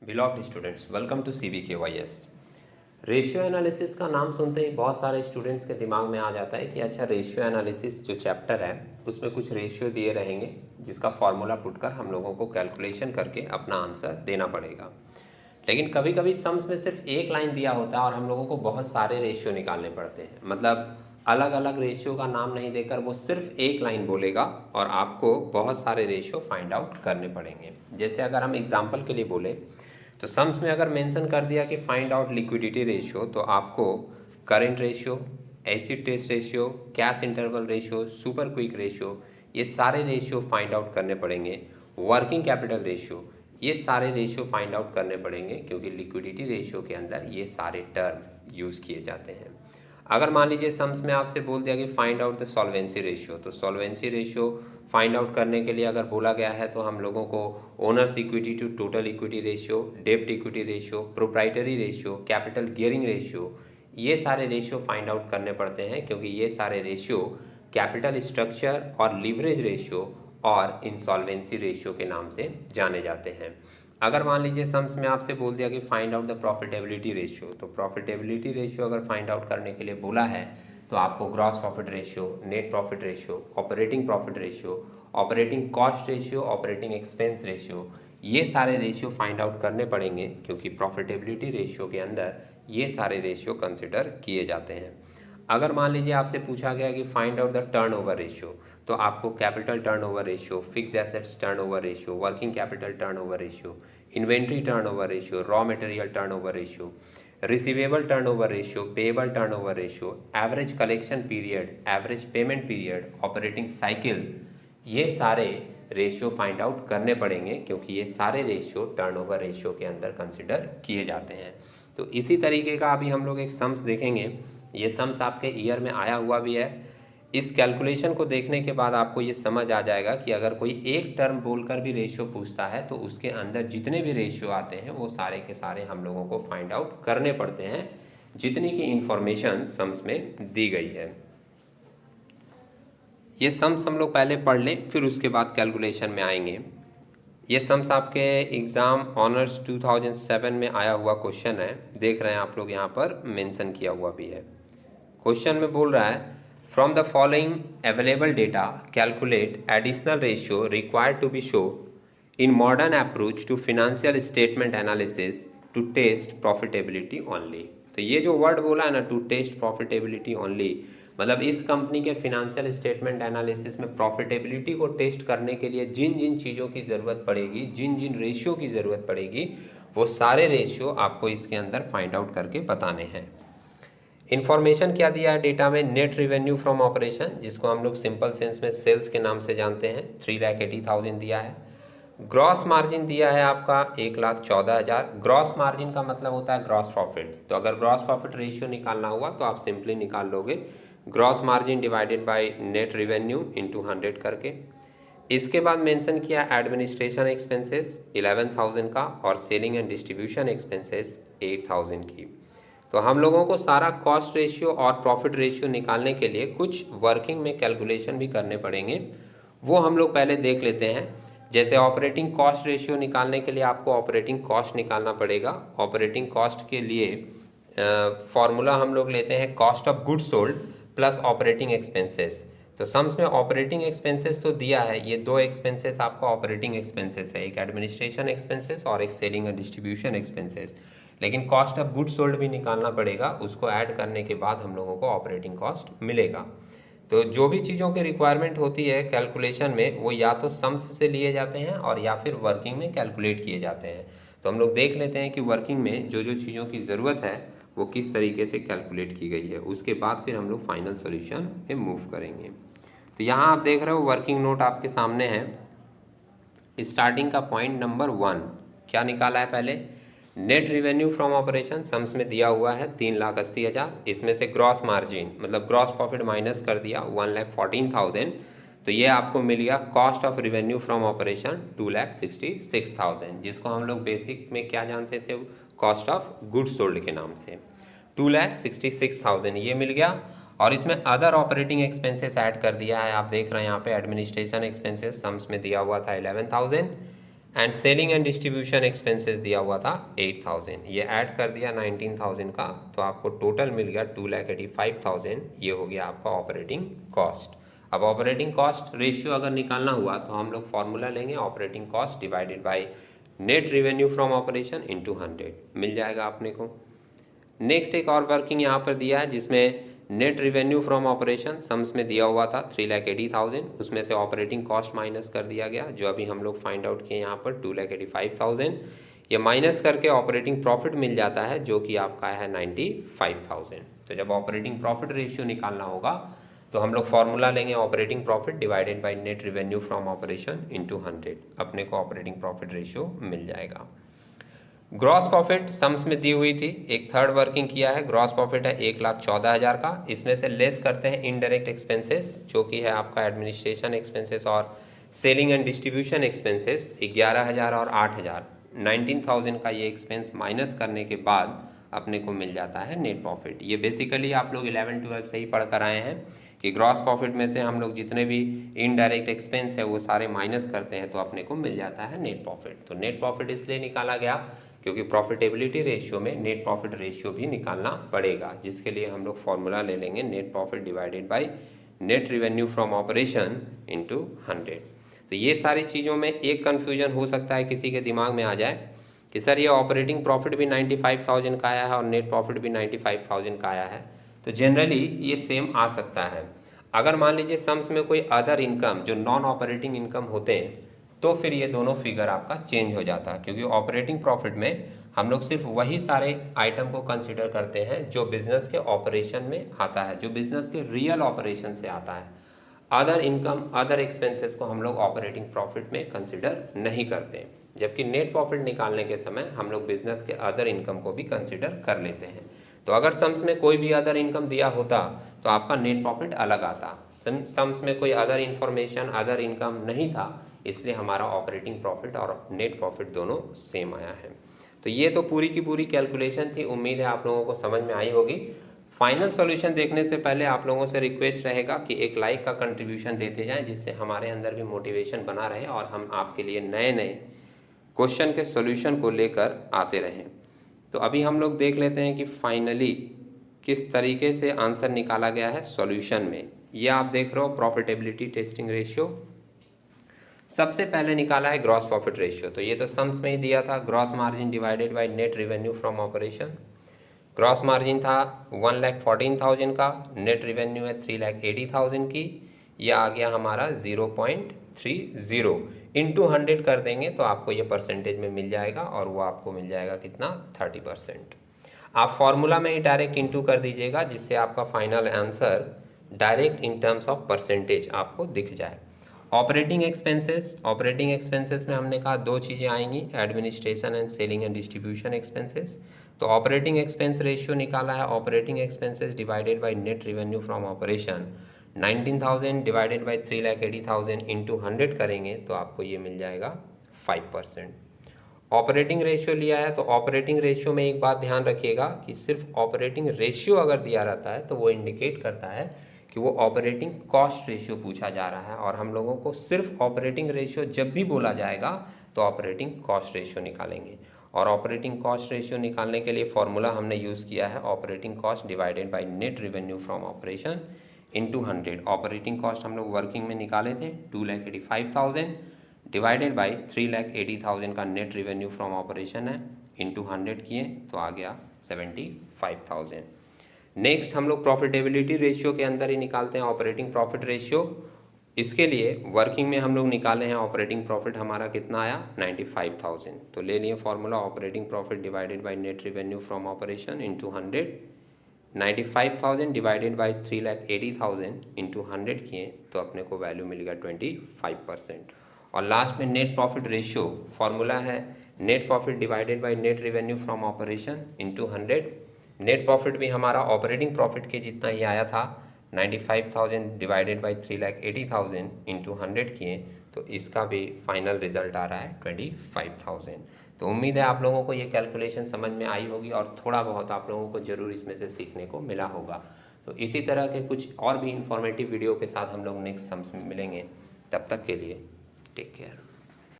Beloved students, welcome to CBKYS। Ratio analysis का नाम सुनते ही बहुत सारे स्टूडेंट्स के दिमाग में आ जाता है कि अच्छा रेशियो एनालिसिस जो चैप्टर है उसमें कुछ रेशियो दिए रहेंगे जिसका फॉर्मूला पुट कर हम लोगों को कैलकुलेशन करके अपना आंसर देना पड़ेगा। लेकिन कभी कभी सम्स में सिर्फ एक लाइन दिया होता है और हम लोगों को बहुत सारे रेशियो निकालने पड़ते हैं। मतलब अलग अलग रेशियो का नाम नहीं देकर वो सिर्फ एक लाइन बोलेगा और आपको बहुत सारे रेशियो फाइंड आउट करने पड़ेंगे। जैसे अगर हम एग्जांपल के लिए बोले तो सम्स में अगर मेंशन कर दिया कि फाइंड आउट लिक्विडिटी रेशियो, तो आपको current ratio, acid test ratio, cash interval ratio, super quick ratio, ये सारे रेशियो फाइंड आउट करने पड़ेंगे। वर्किंग कैपिटल रेशियो, ये सारे रेशियो फाइंड आउट करने पड़ेंगे क्योंकि लिक्विडिटी रेशियो के अंदर ये सारे टर्म यूज़ किए जाते हैं। अगर मान लीजिए सम्स में आपसे बोल दिया कि find out the solvency ratio, तो सॉल्वेंसी रेशियो फाइंड आउट करने के लिए अगर बोला गया है तो हम लोगों को owners equity to total equity ratio, डेब्ट equity ratio, proprietary ratio, capital gearing ratio, ये सारे रेशियो फाइंड आउट करने पड़ते हैं क्योंकि ये सारे रेशियो कैपिटल स्ट्रक्चर और लीवरेज रेशियो और इंसॉल्वेंसी रेशियो के नाम से जाने जाते हैं। अगर मान लीजिए सम्स में आपसे बोल दिया कि find out the profitability ratio, तो प्रॉफिटेबिलिटी रेशियो अगर फाइंड आउट करने के लिए बोला है तो आपको gross profit ratio, net profit ratio, operating profit ratio, operating cost ratio, operating expense ratio, ये सारे रेशियो फाइंड आउट करने पड़ेंगे क्योंकि प्रॉफिटेबिलिटी रेशियो के अंदर ये सारे रेशियो कंसिडर किए जाते हैं। अगर मान लीजिए आपसे पूछा गया कि find out the turnover ratio, तो आपको capital turnover ratio, fixed assets turnover ratio, working capital turnover ratio, inventory turnover ratio, raw material turnover ratio, receivable turnover ratio, payable turnover ratio, average collection period, average payment period, operating cycle, ये सारे ratio find out करने पड़ेंगे क्योंकि ये सारे ratio turnover ratio के अंदर consider किए जाते हैं। तो इसी तरीके का अभी हम लोग एक सम्स देखेंगे। ये सम्स आपके ईयर में आया हुआ भी है। इस कैलकुलेशन को देखने के बाद आपको ये समझ आ जाएगा कि अगर कोई एक टर्म बोलकर भी रेशियो पूछता है तो उसके अंदर जितने भी रेशियो आते हैं वो सारे के सारे हम लोगों को फाइंड आउट करने पड़ते हैं जितनी की इंफॉर्मेशन सम्स में दी गई है। ये सम्स हम लोग पहले पढ़ लें, फिर उसके बाद कैलकुलेशन में आएंगे। ये सम्स आपके एग्ज़ाम ऑनर्स 2007 में आया हुआ क्वेश्चन है, देख रहे हैं आप लोग, यहाँ पर मेंशन किया हुआ भी है। क्वेश्चन में बोल रहा है from the following available data calculate additional ratio required to be show in modern approach to financial statement analysis to test profitability only. तो ये जो वर्ड बोला है ना, टू टेस्ट प्रॉफिटेबिलिटी ओनली, मतलब इस कंपनी के फिनेंशियल स्टेटमेंट एनालिसिस में प्रॉफिटेबिलिटी को टेस्ट करने के लिए जिन जिन चीज़ों की ज़रूरत पड़ेगी, जिन जिन रेशियो की ज़रूरत पड़ेगी, वो सारे रेशियो आपको इसके अंदर फाइंड आउट करके बताने हैं। इन्फॉर्मेशन क्या दिया है डेटा में? नेट रेवेन्यू फ्रॉम ऑपरेशन, जिसको हम लोग सिंपल सेंस में सेल्स के नाम से जानते हैं, 3,80,000 दिया है। ग्रॉस मार्जिन दिया है आपका 1,14,000। ग्रॉस मार्जिन का मतलब होता है ग्रॉस प्रॉफिट। तो अगर ग्रॉस प्रॉफिट रेशियो निकालना हुआ तो आप सिंपली निकाल लोगे gross margin divided by net revenue into 100 करके। इसके बाद मेंशन किया एडमिनिस्ट्रेशन एक्सपेंसेस 11,000 का और सेलिंग एंड डिस्ट्रीब्यूशन एक्सपेंसेस 8,000 की। तो हम लोगों को सारा कॉस्ट रेशियो और प्रॉफिट रेशियो निकालने के लिए कुछ वर्किंग में कैलकुलेशन भी करने पड़ेंगे, वो हम लोग पहले देख लेते हैं। जैसे ऑपरेटिंग कॉस्ट रेशियो निकालने के लिए आपको ऑपरेटिंग कॉस्ट निकालना पड़ेगा। ऑपरेटिंग कॉस्ट के लिए फॉर्मूला हम लोग लेते हैं cost of goods sold plus operating expenses. तो सम्स में ऑपरेटिंग एक्सपेंसेस तो दिया है, ये दो एक्सपेंसेस आपका ऑपरेटिंग एक्सपेंसेस है, एक एडमिनिस्ट्रेशन एक्सपेंसेस और एक सेलिंग एंड डिस्ट्रीब्यूशन एक्सपेंसेस। लेकिन कॉस्ट ऑफ गुड्स सोल्ड भी निकालना पड़ेगा, उसको ऐड करने के बाद हम लोगों को ऑपरेटिंग कॉस्ट मिलेगा। तो जो भी चीज़ों की रिक्वायरमेंट होती है कैलकुलेशन में, वो या तो सम्स से लिए जाते हैं और या फिर वर्किंग में कैलकुलेट किए जाते हैं। तो हम लोग देख लेते हैं कि वर्किंग में जो जो चीज़ों की ज़रूरत है वो किस तरीके से कैलकुलेट की गई है, उसके बाद फिर हम लोग फाइनल सोल्यूशन में मूव करेंगे। तो यहाँ आप देख रहे हो वर्किंग नोट आपके सामने है। स्टार्टिंग का पॉइंट नंबर 1 क्या निकाला है? पहले net revenue from operation sums में दिया हुआ है 3,80,000। इसमें से ग्रॉस मार्जिन मतलब ग्रॉस प्रॉफिट माइनस कर दिया 1,14,000, तो ये आपको मिल गया cost of revenue from operation 2,66,000, जिसको हम लोग बेसिक में क्या जानते थे, कॉस्ट ऑफ गुड्स सोल्ड के नाम से। 2,66,000 ये मिल गया और इसमें अदर ऑपरेटिंग एक्सपेंसेस ऐड कर दिया है। आप देख रहे हैं यहाँ पे एडमिनिस्ट्रेशन एक्सपेंसेस सम्स में दिया हुआ था 11,000 and selling and distribution expenses दिया हुआ था 8,000, ये ऐड कर दिया 19,000 का, तो आपको टोटल मिल गया 2,85,000। ये हो गया आपका ऑपरेटिंग कॉस्ट। अब ऑपरेटिंग कॉस्ट रेशियो अगर निकालना हुआ तो हम लोग फॉर्मूला लेंगे operating cost divided by net revenue from operation into 100, मिल जाएगा अपने को। नेक्स्ट एक और वर्किंग यहाँ पर दिया है जिसमें net revenue from operation sums में दिया हुआ था 3,80,000, उसमें से ऑपरेटिंग कॉस्ट माइनस कर दिया गया, जो अभी हम लोग फाइंड आउट किए यहाँ पर 2,85,000। ये माइनस करके ऑपरेटिंग प्रॉफिट मिल जाता है जो कि आपका है 95,000। तो जब ऑपरेटिंग प्रॉफिट रेशियो निकालना होगा तो हम लोग फॉर्मूला लेंगे operating profit divided by net revenue from operation into 100, अपने को ऑपरेटिंग प्रॉफिट रेशियो मिल जाएगा। ग्रॉस प्रॉफिट सम्स में दी हुई थी, एक थर्ड वर्किंग किया है, ग्रॉस प्रॉफिट है 1,14,000 का, इसमें से लेस करते हैं इनडायरेक्ट एक्सपेंसेस जो कि है आपका एडमिनिस्ट्रेशन एक्सपेंसेस और सेलिंग एंड डिस्ट्रीब्यूशन एक्सपेंसेस 11,000 और 8,000, 19,000 का ये एक्सपेंस माइनस करने के बाद अपने को मिल जाता है नेट प्रॉफिट। ये बेसिकली आप लोग 11-12 से ही पढ़ कर आए हैं कि ग्रॉस प्रॉफिट में से हम लोग जितने भी इनडायरेक्ट एक्सपेंस है वो सारे माइनस करते हैं तो अपने को मिल जाता है नेट प्रॉफिट। तो नेट प्रॉफिट इसलिए निकाला गया क्योंकि प्रॉफिटेबिलिटी रेशियो में नेट प्रॉफिट रेशियो भी निकालना पड़ेगा, जिसके लिए हम लोग फॉर्मूला ले लेंगे net profit divided by net revenue from operation into 100। तो ये सारी चीज़ों में एक कन्फ्यूजन हो सकता है किसी के दिमाग में आ जाए कि सर ये ऑपरेटिंग प्रॉफिट भी 95,000 का आया है और नेट प्रॉफिट भी 95,000 का आया है। तो जनरली ये सेम आ सकता है। अगर मान लीजिए सम्स में कोई अदर इनकम जो नॉन ऑपरेटिंग इनकम होते हैं तो फिर ये दोनों फिगर आपका चेंज हो जाता है, क्योंकि ऑपरेटिंग प्रॉफिट में हम लोग सिर्फ वही सारे आइटम को कंसिडर करते हैं जो बिजनेस के ऑपरेशन में आता है, जो बिजनेस के रियल ऑपरेशन से आता है। अदर इनकम अदर एक्सपेंसेस को हम लोग ऑपरेटिंग प्रॉफिट में कंसिडर नहीं करते, जबकि नेट प्रॉफिट निकालने के समय हम लोग बिजनेस के अदर इनकम को भी कंसिडर कर लेते हैं। तो अगर सम्स में कोई भी अदर इनकम दिया होता तो आपका नेट प्रॉफिट अलग आता। सम्स में कोई अदर इंफॉर्मेशन अदर इनकम नहीं था, इसलिए हमारा ऑपरेटिंग प्रॉफिट और नेट प्रॉफिट दोनों सेम आया है। तो ये तो पूरी की पूरी कैलकुलेशन थी, उम्मीद है आप लोगों को समझ में आई होगी। फाइनल सॉल्यूशन देखने से पहले आप लोगों से रिक्वेस्ट रहेगा कि एक लाइक का कंट्रीब्यूशन देते जाएं, जिससे हमारे अंदर भी मोटिवेशन बना रहे और हम आपके लिए नए नए क्वेश्चन के सॉल्यूशन को लेकर आते रहें। तो अभी हम लोग देख लेते हैं कि फाइनली किस तरीके से आंसर निकाला गया है सॉल्यूशन में। ये आप देख रहे हो प्रॉफिटेबिलिटी टेस्टिंग रेशियो। सबसे पहले निकाला है ग्रॉस प्रॉफिट रेशियो, तो ये तो सम्स में ही दिया था, gross margin divided by net revenue from operation. Gross margin था 1,14,000 का, नेट रेवेन्यू है 3,80,000 की, यह आ गया हमारा 0.30 इंटू 100 कर देंगे तो आपको ये परसेंटेज में मिल जाएगा और वो आपको मिल जाएगा कितना 30%। आप फॉर्मूला में ही डायरेक्ट इंटू कर दीजिएगा जिससे आपका final answer direct in terms of percentage आपको दिख जाए। ऑपरेटिंग एक्सपेंसेस में हमने कहा दो चीज़ें आएंगी, administration and selling and distribution expenses. तो ऑपरेटिंग एक्सपेंस रेशियो निकाला है operating expenses divided by net revenue from operation, 19,000 divided by 3,80,000 into 100 करेंगे तो आपको ये मिल जाएगा 5%। ऑपरेटिंग रेशियो लिया है तो ऑपरेटिंग रेशियो में एक बात ध्यान रखिएगा कि सिर्फ ऑपरेटिंग रेशियो अगर दिया रहता है तो वो इंडिकेट करता है कि वो ऑपरेटिंग कॉस्ट रेशियो पूछा जा रहा है, और हम लोगों को सिर्फ ऑपरेटिंग रेशियो जब भी बोला जाएगा तो ऑपरेटिंग कॉस्ट रेशियो निकालेंगे। और ऑपरेटिंग कॉस्ट रेशियो निकालने के लिए फॉर्मूला हमने यूज़ किया है operating cost divided by net revenue from operation into 100। Operating cost हम लोग वर्किंग में निकाले थे 2,85,000 डिवाइडेड बाई 3,80,000 का नेट रेवेन्यू फ्रॉम ऑपरेशन है, इंटू 100 किए तो आ गया 75,000। नेक्स्ट हम लोग प्रॉफिटेबिलिटी रेशियो के अंदर ही निकालते हैं ऑपरेटिंग प्रॉफिट रेशियो। इसके लिए वर्किंग में हम लोग निकाले हैं ऑपरेटिंग प्रॉफिट हमारा कितना आया 95,000। तो ले लिए formula operating profit divided by net revenue from operation into 100, 95,000 divided by 3,80,000 into 100 किए तो अपने को वैल्यू मिल गया 25%। और लास्ट में नेट प्रॉफिट रेशियो फॉर्मूला है net profit divided by net revenue from operation into 100। Net profit भी हमारा ऑपरेटिंग प्रॉफिट के जितना ही आया था, 95,000 डिवाइडेड बाय 3,80,000 इंटू 100 किए तो इसका भी फाइनल रिजल्ट आ रहा है 25,000। तो उम्मीद है आप लोगों को ये कैलकुलेशन समझ में आई होगी और थोड़ा बहुत आप लोगों को ज़रूर इसमें से सीखने को मिला होगा। तो इसी तरह के कुछ और भी इंफॉर्मेटिव वीडियो के साथ हम लोग नेक्स्ट सम्स में मिलेंगे। तब तक के लिए टेक केयर।